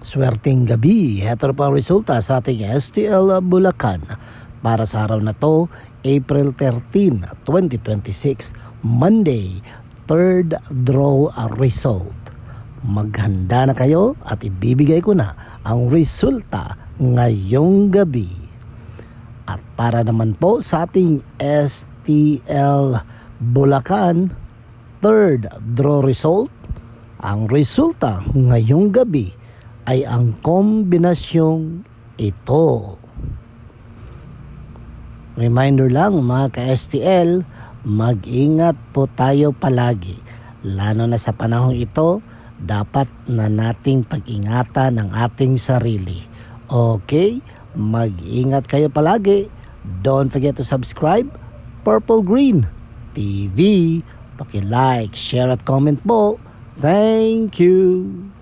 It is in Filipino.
Swerteng gabi, heto pa ang resulta sa ating STL Bulacan. Para sa araw na to, April 13, 2026, Monday, third draw result. Maghanda na kayo at ibibigay ko na ang resulta ngayong gabi. At para naman po sa ating STL Bulacan, third draw result, ang resulta ngayong gabi ay ang kombinasyong ito. Reminder lang mga ka-STL, mag-ingat po tayo palagi. Lalo na sa panahong ito, dapat na nating pag-ingatan ang ating sarili. Okay? Mag-ingat kayo palagi. Don't forget to subscribe, Purple Green TV. Paki-like, share at comment po. Thank you.